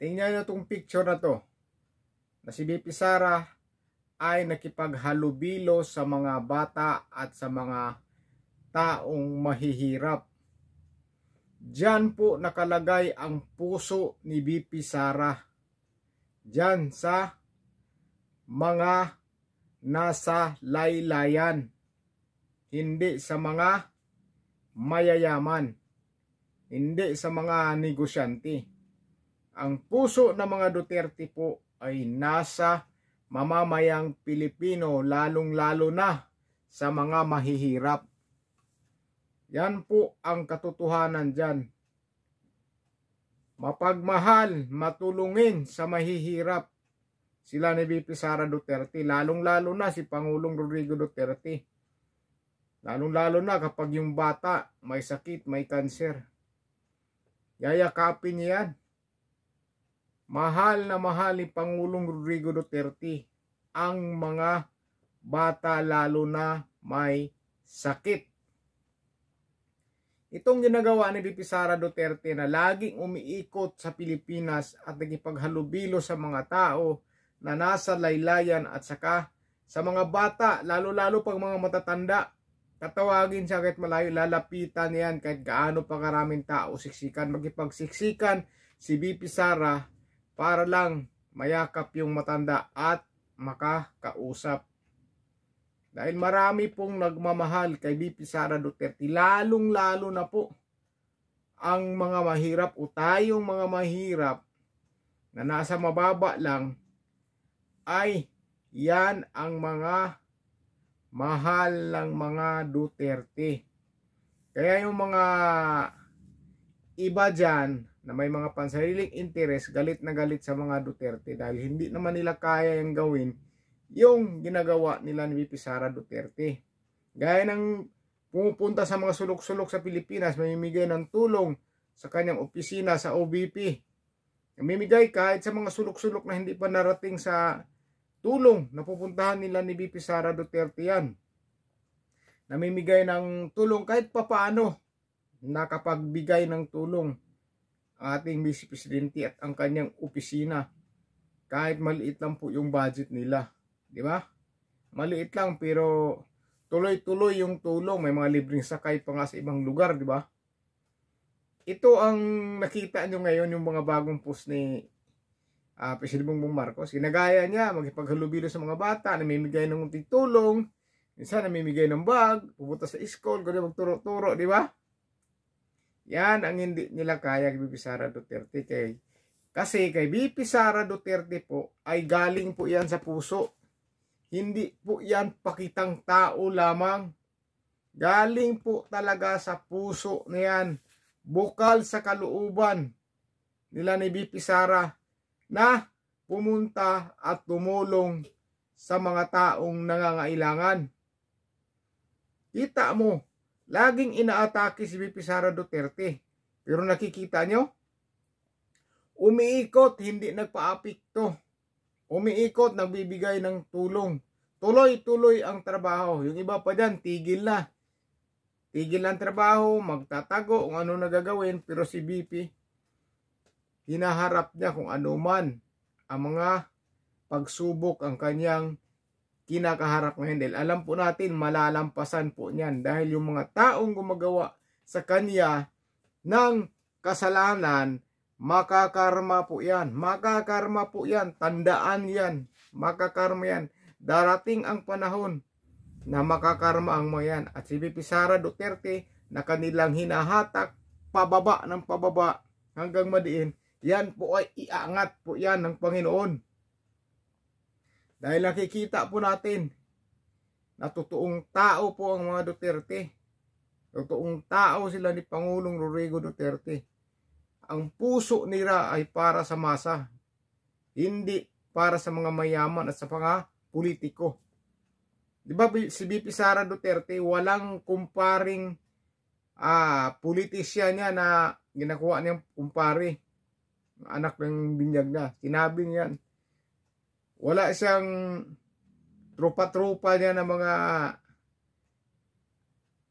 Tingnan nyo itong picture na to. Na si BP Sara ay nakipaghalubilo sa mga bata at sa mga taong mahihirap. Diyan po nakalagay ang puso ni BP Sara. Diyan sa mga nasa laylayan. Hindi sa mga mayayaman. Hindi sa mga negosyante. Ang puso ng mga Duterte po ay nasa mamamayang Pilipino, lalong-lalo na sa mga mahihirap. Yan po ang katotohanan dyan. Mapagmahal, matulungin sa mahihirap sila ni BP Sara Duterte, lalong-lalo na si Pangulong Rodrigo Duterte. Lalong-lalo na kapag yung bata may sakit, may kanser. Yayakapin niya yan. Mahal na mahal ni Pangulong Rodrigo Duterte ang mga bata, lalo na may sakit. Itong ginagawa ni BP Sara Duterte na laging umiikot sa Pilipinas at nagipaghalubilo sa mga tao na nasa laylayan at saka sa mga bata, lalo-lalo pag mga matatanda, tatawagin siya kahit malayo, lalapitan yan kahit gaano pa karaming tao, siksikan, magipagsiksikan si BP Sara para lang mayakap yung matanda at makakausap. Dahil marami pong nagmamahal kay BP Sara Duterte, lalong-lalo na po ang mga mahirap o tayong mga mahirap na nasa mababa lang, ay yan ang mga mahal ng mga Duterte. Kaya yung mga iba dyan na may mga pansariling interes, galit na galit sa mga Duterte dahil hindi naman nila kaya yung gawin yung ginagawa nila ni BP Sara Duterte. Gaya ng pumupunta sa mga sulok-sulok sa Pilipinas, mamimigay ng tulong sa kanyang opisina sa OBP. Mamimigay kahit sa mga sulok-sulok na hindi pa narating sa tulong na pupuntahan nila ni BP Sara Duterte yan. Namimigay ng tulong kahit papaano, nakapagbigay ng tulong ang ating Vice Presidente at ang kanyang opisina. Kahit maliit lang po yung budget nila. Di ba? Maliit lang pero tuloy-tuloy yung tulong. May mga libreng sakay pa nga sa ibang lugar, di ba? Ito ang nakita nyo ngayon, yung mga bagong post ni Presidente Bongbong Marcos. Ginagaya niya, magipaghalubilo sa mga bata, namimigay ng unting tulong, minsan namimigay ng bag, pupunta sa school, kung magturo-turo, di ba? Yan ang hindi nila kaya kay BP Sara Duterte. Kasi kay BP Sara Duterte po ay galing po yan sa puso. Hindi po yan pakitang tao lamang. Galing po talaga sa puso na yan. Bukal sa kalooban nila ni BP Sara na pumunta at tumulong sa mga taong nangangailangan. Kita mo, laging inaatake si BP Sara Duterte. Pero nakikita nyo, umiikot, hindi nagpaapikto. Umiikot, nagbibigay ng tulong. Tuloy-tuloy ang trabaho. Yung iba pa dyan, tigil na. Tigil ang trabaho, magtatago kung ano nagagawin. Pero si BP, hinaharap niya kung ano man ang mga pagsubok ang kanyang kinakaharap ngayon. Dahil alam po natin, malalampasan po niyan. Dahil yung mga taong gumagawa sa kanya ng kasalanan, makakarma po yan. Makakarma po yan. Tandaan yan. Makakarma yan. Darating ang panahon na makakarma ang mga yan. At si BP Sara Duterte na kanilang hinahatak pababa ng pababa hanggang madiin, yan po ay iangat po yan ng Panginoon. Dahil nakikita po natin na totoong tao po ang mga Duterte. Totoong tao sila ni Pangulong Rodrigo Duterte. Ang puso nila ay para sa masa, hindi para sa mga mayaman at sa mga politiko. Di ba si BP Sara Duterte, walang kumparing politisya niya na ginakuha niyang kumpare, anak ng binyag na. Sinabi niyan, wala siyang trupa-trupa niya ng mga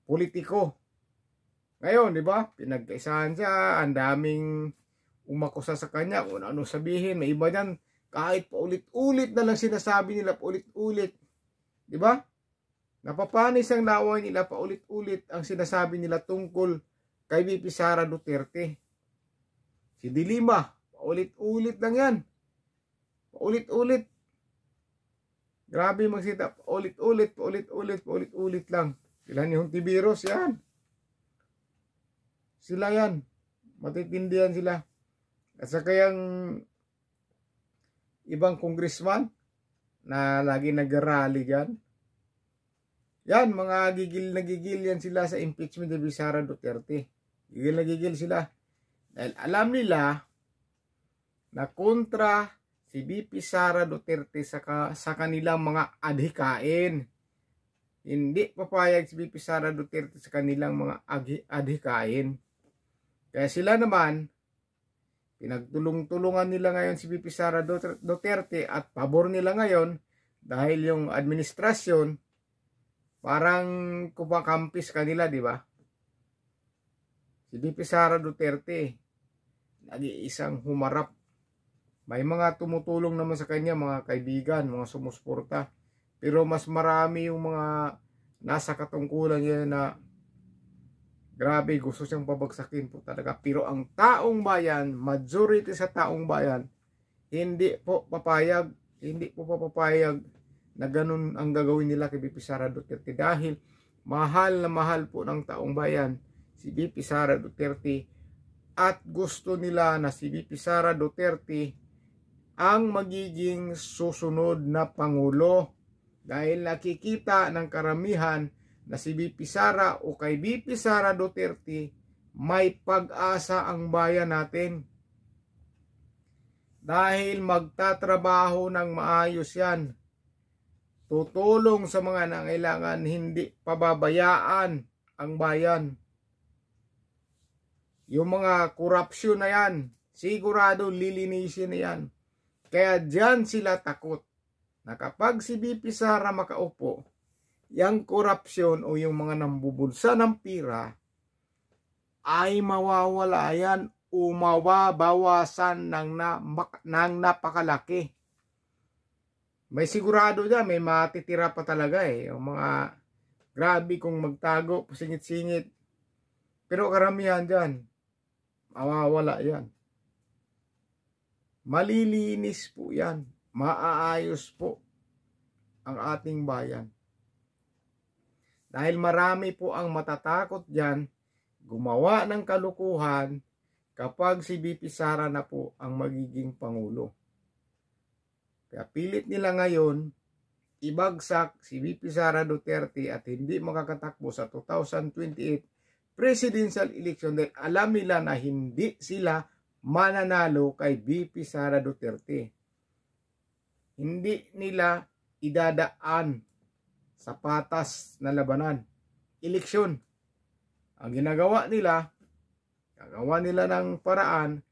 politiko. Ngayon, di ba? Pinagkaisahan siya, ang daming umakusa sa kanya, kung ano sabihin. May iba dyan, kahit paulit-ulit na lang sinasabi nila, paulit-ulit. Di ba? Napapanis ang laway nila, paulit-ulit ang sinasabi nila tungkol kay VP Sara Duterte. Si Dilima, paulit-ulit lang yan. Paulit-ulit. Grabe magsita, paulit-ulit, paulit-ulit, paulit-ulit lang. Sila ni Hontiveros, yan. Sila yan. Matitindihan sila. At sa kayang ibang congressman na lagi nag-rally dyan. Yan, mga gigil na gigil yan sila sa impeachment ni Sara Duterte. Gigil na gigil sila. Dahil alam nila na kontra si VP Sara Duterte sa kanilang mga adhikain. Hindi papayag si VP Sara Duterte sa kanilang mga adhikain. Kaya sila naman, pinagtulong-tulungan nila ngayon si VP Sara Duterte at pabor nila ngayon dahil yung administrasyon parang kumakampis kanila, di ba? Si VP Sara Duterte, nag-iisang humarap. May mga tumutulong naman sa kanya, mga kaibigan, mga sumusuporta. Pero mas marami yung mga nasa katungkulan niya na grabe, gusto siyang pabagsakin po talaga. Pero ang taong bayan, majority sa taong bayan, hindi po papayag na ganun ang gagawin nila kay VP Sara Duterte. Dahil mahal na mahal po ng taong bayan si VP Sara Duterte at gusto nila na si VP Sara Duterte ang magiging susunod na Pangulo. Dahil nakikita ng karamihan na si VP Sara o kay VP Sara Duterte may pag-asa ang bayan natin. Dahil magtatrabaho ng maayos yan. Tutulong sa mga nangailangan, hindi pababayaan ang bayan. Yung mga korupsyon na yan, sigurado lilinisin na yan. Kaya dyan sila takot na kapag si VP Sara makaupo, yung korupsyon o yung mga nambubulsa ng pira ay mawawala yan o mawabawasan ng napakalaki. May sigurado dyan, may matitira pa talaga eh. Yung mga grabe kung magtago, pasingit-singit. Pero karamihan dyan, mawawala yan. Malilinis po yan. Maaayos po ang ating bayan. Dahil marami po ang matatakot dyan, gumawa ng kalukuhan kapag si VP Sara na po ang magiging Pangulo. Kaya pilit nila ngayon, ibagsak si VP Sara Duterte at hindi makakatakbo sa 2028 presidential election dahil alam nila na hindi sila mananalo kay VP Sara Duterte. Hindi nila idadaan sa patas na labanan. Eleksyon. Ang ginagawa nila, gagawa nila ng paraan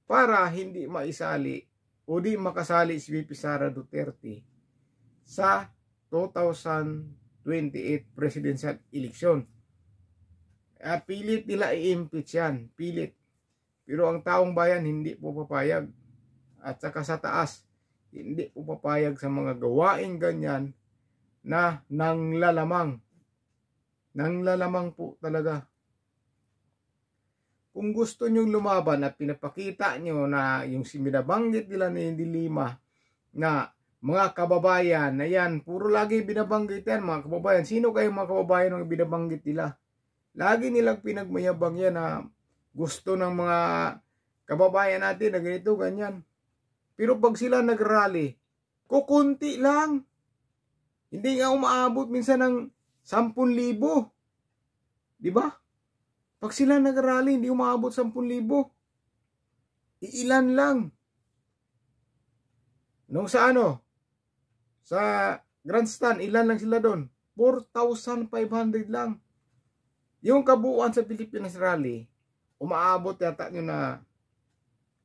para hindi maisali o di makasali si VP Sara Duterte sa 2028 presidential election. Pilit nila i-impeach yan. Pilit. Pero ang taong bayan hindi po papayag. At saka sa taas, hindi po papayag sa mga gawaing ganyan na nanglalamang. Nanglalamang po talaga. Kung gusto nyong lumaban at pinapakita nyo na yung binabanggit nila ni Dilima na mga kababayan na yan, puro lagi binabanggit yan mga kababayan. Sino kayong mga kababayan ang binabanggit nila? Lagi nilang pinagmayabang yan na gusto ng mga kababayan natin na ganito, ganyan. Pero pag sila nag-rally, kukunti lang. Hindi nga umaabot minsan ng 10,000. Diba? Pag sila nag-rally, hindi umaabot 10,000. Iilan lang. Nung sa sa grandstand, ilan lang sila doon? 4,500 lang. Yung kabuuan sa Pilipinas rally, umaabot yata nyo na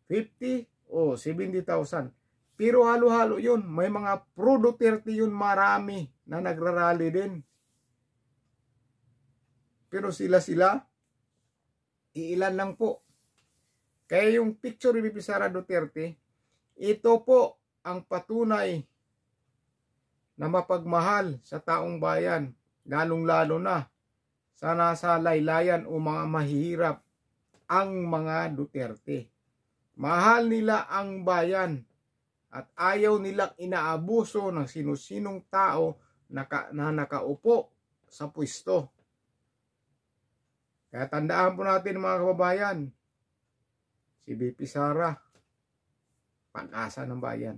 50 o 70,000. Pero halo-halo yun. May mga pro-Duterte yun, marami na nagrarally din. Pero sila, iilan lang po. Kaya yung picture ni VP Sara Duterte, ito po ang patunay na mapagmahal sa taong bayan, lalong-lalo na sa nasa laylayan o mga mahihirap, ang mga Duterte. Mahal nila ang bayan at ayaw nilang inaabuso ng sino-sinong tao na nakaupo sa pwesto. Kaya tandaan po natin mga kababayan, si VP Sara, pag-asa ng bayan.